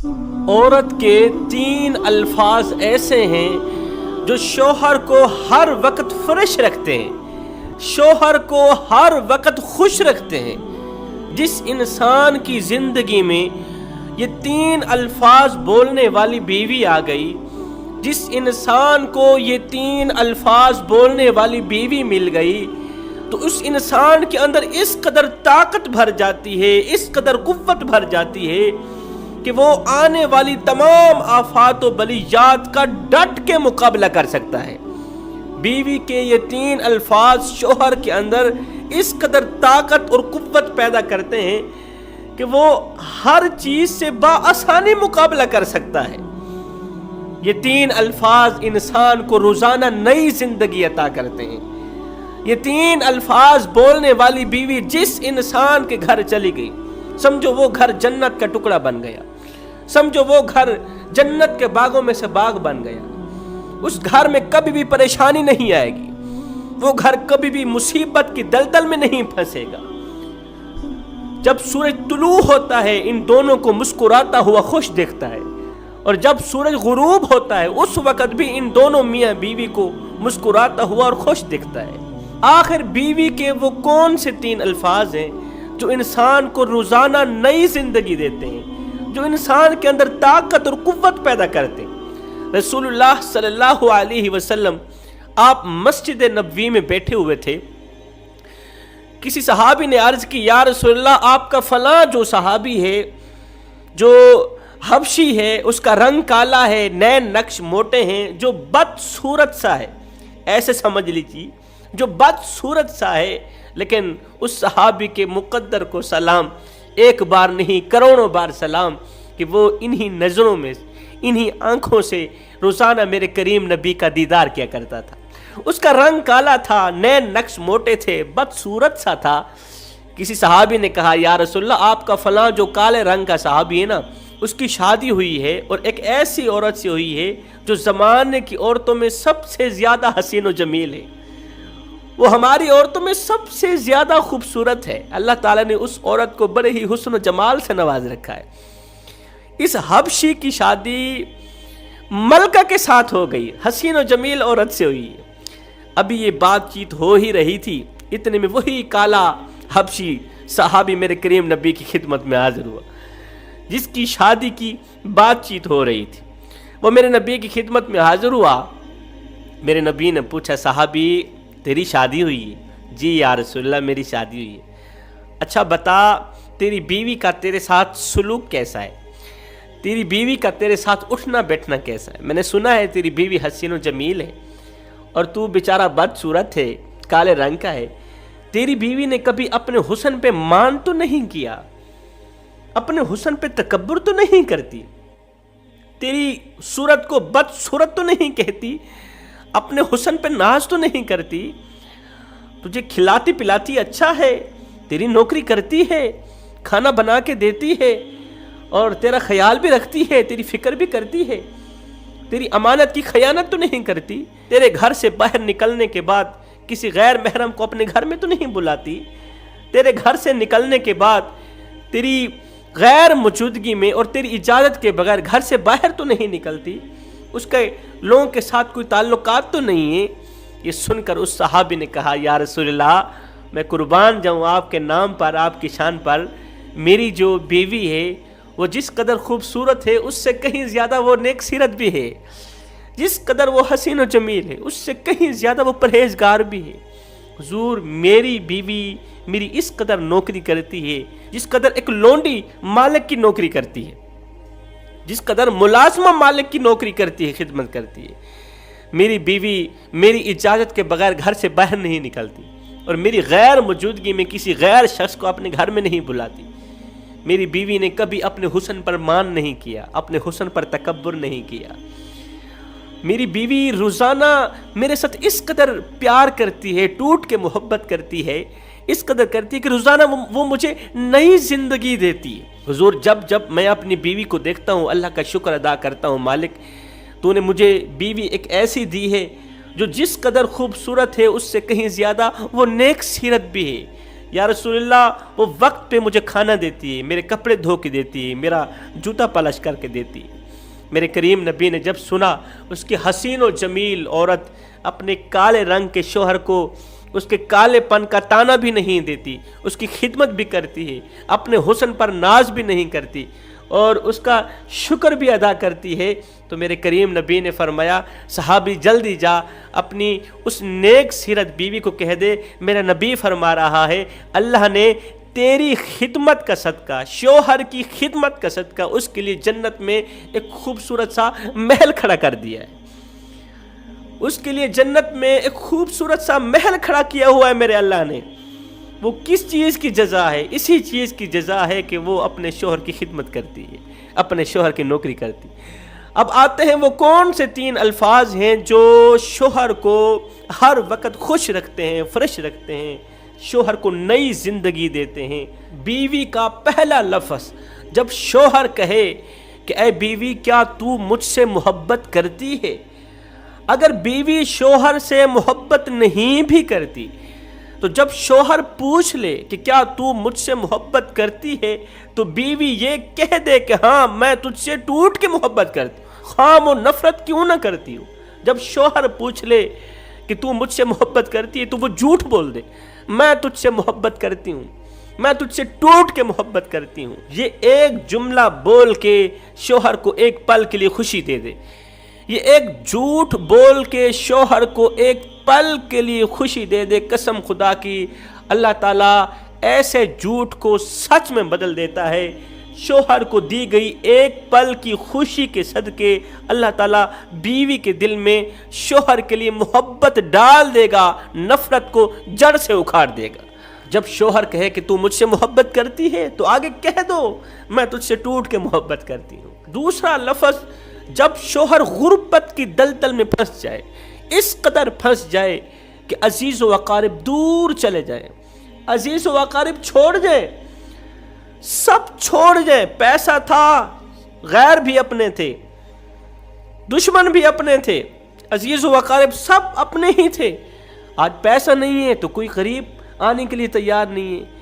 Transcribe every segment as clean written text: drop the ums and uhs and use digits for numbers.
عورت کے 3 الفاظ ایسے ہیں جو شوہر کو ہر وقت فریش رکھتے ہیں، شوہر کو ہر وقت خوش رکھتے ہیں۔ جس انسان کی زندگی میں یہ 3 الفاظ بولنے والی بیوی آ گئی، جس انسان کو یہ 3 الفاظ بولنے والی بیوی مل گئی، تو اس انسان کے اندر اس قدر طاقت بھر جاتی ہے، اس قدر قوت بھر جاتی ہے کہ وہ آنے والی تمام آفات و بلیات کا ڈٹ کے مقابلہ کر سکتا ہے۔ بیوی کے یہ 3 الفاظ شوہر کے اندر اس قدر طاقت اور قوت پیدا کرتے ہیں کہ وہ ہر چیز سے بآسانی مقابلہ کر سکتا ہے۔ یہ 3 الفاظ انسان کو روزانہ نئی زندگی عطا کرتے ہیں۔ یہ 3 الفاظ بولنے والی بیوی جس انسان کے گھر چلی گئی، سمجھو وہ گھر جنت کا ٹکڑا بن گیا، سمجھو وہ گھر جنت کے باغوں میں سے باغ بن گیا۔ اس گھر میں کبھی بھی پریشانی نہیں آئے گی، وہ گھر کبھی بھی مصیبت کی دلدل میں نہیں پھنسے گا۔ جب سورج طلوع ہوتا ہے ان دونوں کو مسکراتا ہوا خوش دیکھتا ہے، اور جب سورج غروب ہوتا ہے اس وقت بھی ان دونوں میاں بیوی کو مسکراتا ہوا اور خوش دیکھتا ہے۔ آخر بیوی کے وہ کون سے 3 الفاظ ہیں جو انسان کو روزانہ نئی زندگی دیتے ہیں، جو انسان کے اندر طاقت اور قوت پیدا کرتے ہیں؟ رسول اللہ صلی اللہ علیہ وسلم آپ مسجد نبوی میں بیٹھے ہوئے تھے، کسی صحابی نے عرض کی، یا رسول اللہ آپ کا فلاں جو صحابی ہے، جو حبشی ہے، اس کا رنگ کالا ہے، نین نقش موٹے ہیں، جو بد صورت سا ہے، ایسے سمجھ لیجیے جو بد صورت سا ہے، لیکن اس صحابی کے مقدر کو سلام، ایک بار نہیں کروڑوں بار سلام، کہ وہ انہی نظروں میں، انہی آنکھوں سے روزانہ میرے کریم نبی کا دیدار کیا کرتا تھا۔ اس کا رنگ کالا تھا، نین نقش موٹے تھے، بد صورت سا تھا۔ کسی صحابی نے کہا، یا رسول اللہ آپ کا فلاں جو کالے رنگ کا صحابی ہے نا، اس کی شادی ہوئی ہے اور ایک ایسی عورت سے ہوئی ہے جو زمانے کی عورتوں میں سب سے زیادہ حسین و جمیل ہے، وہ ہماری عورتوں میں سب سے زیادہ خوبصورت ہے۔ اللہ تعالیٰ نے اس عورت کو بڑے ہی حسن و جمال سے نواز رکھا ہے۔ اس حبشی کی شادی ملکہ کے ساتھ ہو گئی، حسین و جمیل عورت سے ہوئی ہے۔ ابھی یہ بات چیت ہو ہی رہی تھی، اتنے میں وہی کالا حبشی صحابی میرے کریم نبی کی خدمت میں حاضر ہوا، جس کی شادی کی بات چیت ہو رہی تھی۔ وہ میرے نبی کی خدمت میں حاضر ہوا۔ میرے نبی نے پوچھا، صحابی تیری شادی ہوئی ہے؟ جی یا رسول اللہ میری شادی ہوئی ہے۔ اچھا بتا، تیری بیوی کا تیرے ساتھ سلوک کیسا ہے؟ تیری بیوی کا تیرے ساتھ اٹھنا بیٹھنا کیسا ہے؟ میں نے سنا ہے تیری بیوی حسین و جمیل ہے اور تو بیچارہ بد صورت ہے، کالے رنگ کا ہے۔ تیری بیوی نے کبھی اپنے حسن پہ مان تو نہیں کیا، اپنے حسن پہ تکبر تو نہیں کرتی، تیری صورت کو بد صورت تو نہیں کہتی، اپنے حسن پہ ناز تو نہیں کرتی، تجھے کھلاتی پلاتی اچھا ہے، تیری نوکری کرتی ہے، کھانا بنا کے دیتی ہے اور تیرا خیال بھی رکھتی ہے، تیری فکر بھی کرتی ہے، تیری امانت کی خیانت تو نہیں کرتی، تیرے گھر سے باہر نکلنے کے بعد کسی غیر محرم کو اپنے گھر میں تو نہیں بلاتی، تیرے گھر سے نکلنے کے بعد تیری غیر موجودگی میں اور تیری اجازت کے بغیر گھر سے باہر تو نہیں نکلتی، اس کے لوگوں کے ساتھ کوئی تعلقات تو نہیں ہے۔ یہ سن کر اس صحابی نے کہا، یا رسول اللہ میں قربان جاؤں آپ کے نام پر، آپ کی شان پر، میری جو بیوی ہے وہ جس قدر خوبصورت ہے اس سے کہیں زیادہ وہ نیک سیرت بھی ہے، جس قدر وہ حسین و جمیل ہے اس سے کہیں زیادہ وہ پرہیزگار بھی ہے۔ حضور میری بیوی میری اس قدر نوکری کرتی ہے جس قدر ایک لونڈی مالک کی نوکری کرتی ہے، جس قدر ملازمہ مالک کی نوکری کرتی ہے، خدمت کرتی ہے۔ میری بیوی میری اجازت کے بغیر گھر سے باہر نہیں نکلتی اور میری غیر موجودگی میں کسی غیر شخص کو اپنے گھر میں نہیں بلاتی۔ میری بیوی نے کبھی اپنے حسن پر مان نہیں کیا، اپنے حسن پر تکبر نہیں کیا۔ میری بیوی روزانہ میرے ساتھ اس قدر پیار کرتی ہے، ٹوٹ کے محبت کرتی ہے، اس قدر کرتی ہے کہ روزانہ وہ مجھے نئی زندگی دیتی ہے۔ حضور جب میں اپنی بیوی کو دیکھتا ہوں اللہ کا شکر ادا کرتا ہوں، مالک تو نے مجھے بیوی ایک ایسی دی ہے جو جس قدر خوبصورت ہے اس سے کہیں زیادہ وہ نیک سیرت بھی ہے، یا رسول اللہ وہ وقت پہ مجھے کھانا دیتی ہے، میرے کپڑے دھو کے دیتی ہے، میرا جوتا پالش کر کے دیتی ہے۔ میرے کریم نبی نے جب سنا اس کی حسین و جمیل عورت اپنے کالے رنگ کے شوہر کو اس کے کالے پن کا تانا بھی نہیں دیتی، اس کی خدمت بھی کرتی ہے، اپنے حسن پر ناز بھی نہیں کرتی اور اس کا شکر بھی ادا کرتی ہے، تو میرے کریم نبی نے فرمایا صحابی جلدی جا اپنی اس نیک سیرت بیوی کو کہہ دے میرا نبی فرما رہا ہے اللہ نے تیری خدمت کا صدقہ، شوہر کی خدمت کا صدقہ اس کے لیے جنت میں ایک خوبصورت سا محل کھڑا کر دیا ہے، اس کے لیے جنت میں ایک خوبصورت سا محل کھڑا کیا ہوا ہے میرے اللہ نے۔ وہ کس چیز کی جزا ہے؟ اسی چیز کی جزا ہے کہ وہ اپنے شوہر کی خدمت کرتی ہے، اپنے شوہر کی نوکری کرتی۔ اب آتے ہیں وہ کون سے 3 الفاظ ہیں جو شوہر کو ہر وقت خوش رکھتے ہیں، فریش رکھتے ہیں، شوہر کو نئی زندگی دیتے ہیں۔ بیوی کا پہلا لفظ جب شوہر کہے کہ اے بیوی کیا تو مجھ سے محبت کرتی ہے، اگر بیوی شوہر سے محبت نہیں بھی کرتی تو جب شوہر پوچھ لے کہ کیا تو مجھ سے محبت کرتی ہے تو بیوی یہ کہہ دے کہ ہاں میں تجھ سے ٹوٹ کے محبت کرتی ہوں، خواہ وہ نفرت کیوں نہ کرتی ہوں۔ جب شوہر پوچھ لے کہ تو مجھ سے محبت کرتی ہے تو وہ جھوٹ بول دے میں تجھ سے محبت کرتی ہوں، میں تجھ سے ٹوٹ کے محبت کرتی ہوں۔ یہ ایک جملہ بول کے شوہر کو ایک پل کے لیے خوشی دے دے، یہ ایک جھوٹ بول کے شوہر کو ایک پل کے لیے خوشی دے دے، قسم خدا کی اللہ تعالیٰ ایسے جھوٹ کو سچ میں بدل دیتا ہے۔ شوہر کو دی گئی ایک پل کی خوشی کے صدقے اللہ تعالیٰ بیوی کے دل میں شوہر کے لیے محبت ڈال دے گا، نفرت کو جڑ سے اکھاڑ دے گا۔ جب شوہر کہے کہ تو مجھ سے محبت کرتی ہے تو آگے کہہ دو میں تجھ سے ٹوٹ کے محبت کرتی ہوں۔ دوسرا لفظ جب شوہر غربت کی دلدل میں پھنس جائے، اس قدر پھنس جائے کہ عزیز و اقارب دور چلے جائیں، عزیز و اقارب چھوڑ جائیں، سب چھوڑ جائیں، پیسہ تھا غیر بھی اپنے تھے، دشمن بھی اپنے تھے، عزیز و اقارب سب اپنے ہی تھے، آج پیسہ نہیں ہے تو کوئی قریب آنے کے لیے تیار نہیں ہے۔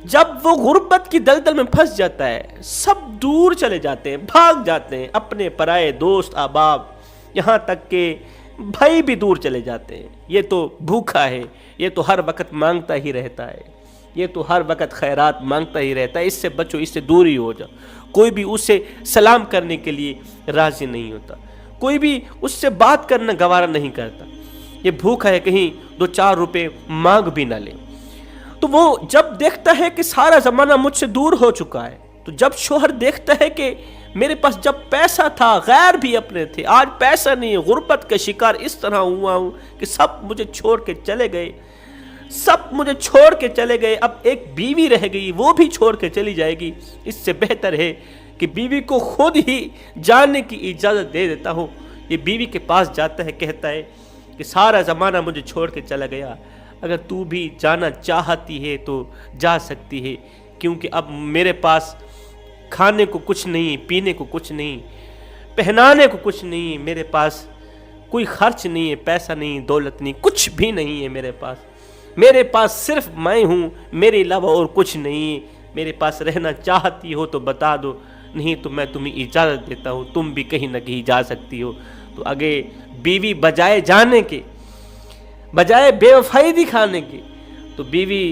جب وہ غربت کی دلدل میں پھنس جاتا ہے سب دور چلے جاتے ہیں، بھاگ جاتے ہیں، اپنے پرائے دوست احباب، یہاں تک کہ بھائی بھی دور چلے جاتے ہیں۔ یہ تو بھوکا ہے، یہ تو ہر وقت مانگتا ہی رہتا ہے، یہ تو ہر وقت خیرات مانگتا ہی رہتا ہے، اس سے بچو، اس سے دور ہی ہو جاؤ۔ کوئی بھی اسے سلام کرنے کے لیے راضی نہیں ہوتا، کوئی بھی اس سے بات کرنا گوارا نہیں کرتا، یہ بھوکا ہے، کہیں 2-4 روپے مانگ بھی نہ لے۔ تو وہ جب دیکھتا ہے کہ سارا زمانہ مجھ سے دور ہو چکا ہے، تو جب شوہر دیکھتا ہے کہ میرے پاس جب پیسہ تھا غیر بھی اپنے تھے، آج پیسہ نہیں ہے، غربت کا شکار اس طرح ہوا ہوں کہ سب مجھے چھوڑ کے چلے گئے، سب مجھے چھوڑ کے چلے گئے، اب ایک بیوی رہ گئی، وہ بھی چھوڑ کے چلی جائے گی، اس سے بہتر ہے کہ بیوی کو خود ہی جانے کی اجازت دے دیتا ہوں۔ یہ بیوی کے پاس جاتا ہے، کہتا ہے کہ سارا زمانہ مجھے چھوڑ کے چلا گیا، اگر تو بھی جانا چاہتی ہے تو جا سکتی ہے، کیونکہ اب میرے پاس کھانے کو کچھ نہیں، پینے کو کچھ نہیں، پہنانے کو کچھ نہیں، میرے پاس کوئی خرچ نہیں ہے، پیسہ نہیں، دولت نہیں، کچھ بھی نہیں ہے میرے پاس صرف میں ہوں، میرے علاوہ اور کچھ نہیں ہے۔ میرے پاس رہنا چاہتی ہو تو بتا دو، نہیں تو میں تمہیں اجازت دیتا ہوں، تم بھی کہیں نہ کہیں جا سکتی ہو۔ تو آگے بیوی بجائے جانے کے، بجائے بے وفائی دکھانے کے، تو بیوی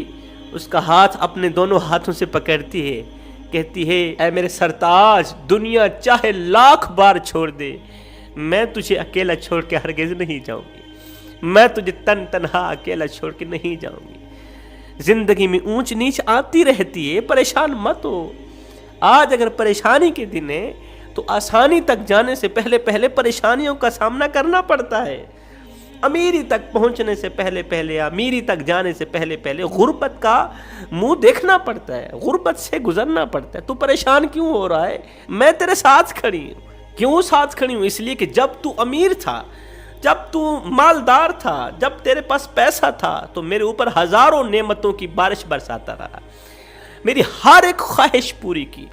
اس کا ہاتھ اپنے دونوں ہاتھوں سے پکڑتی ہے، کہتی ہے اے میرے سرتاج، دنیا چاہے 1,00,000 بار چھوڑ دے، میں تجھے اکیلا چھوڑ کے ہرگز نہیں جاؤں گی، میں تجھے تنہا اکیلا چھوڑ کے نہیں جاؤں گی۔ زندگی میں اونچ نیچ آتی رہتی ہے، پریشان مت ہو۔ آج اگر پریشانی کے دن ہے تو آسانی تک جانے سے پہلے پریشانیوں کا سامنا کرنا پڑتا ہے۔ امیری تک پہنچنے سے پہلے، امیری تک جانے سے پہلے غربت کا منہ دیکھنا پڑتا ہے، غربت سے گزرنا پڑتا ہے۔ تو پریشان کیوں ہو رہا ہے؟ میں تیرے ساتھ کھڑی ہوں۔ کیوں ساتھ کھڑی ہوں؟ اس لیے کہ جب تو امیر تھا، جب تو مالدار تھا، جب تیرے پاس پیسہ تھا تو میرے اوپر ہزاروں نعمتوں کی بارش برساتا رہا، میری ہر ایک خواہش پوری کی،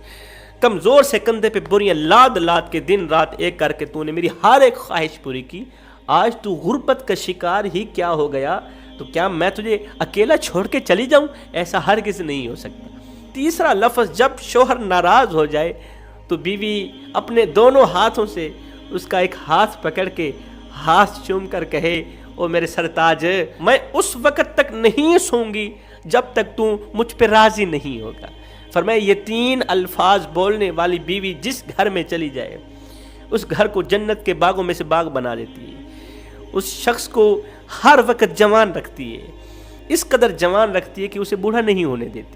کمزور سے کندھے پہ بوریاں لاد کے دن رات ایک کر کے تو نے میری ہر ایک خواہش پوری کی۔ آج تو غربت کا شکار ہی کیا ہو گیا، تو کیا میں تجھے اکیلا چھوڑ کے چلی جاؤں؟ ایسا ہرگز نہیں ہو سکتا۔ تیسرا لفظ، جب شوہر ناراض ہو جائے تو بیوی اپنے دونوں ہاتھوں سے اس کا ایک ہاتھ پکڑ کے ہاتھ چوم کر کہے، او میرے سرتاج، میں اس وقت تک نہیں سوؤں گی جب تک تو مجھ پہ راضی نہیں ہوگا۔ فرمایا یہ 3 الفاظ بولنے والی بیوی جس گھر میں چلی جائے اس گھر کو جنت کے باغوں میں سے باغ بنا دیتی ہے، اس شخص کو ہر وقت جوان رکھتی ہے، اس قدر جوان رکھتی ہے کہ اسے بوڑھا نہیں ہونے دیتی۔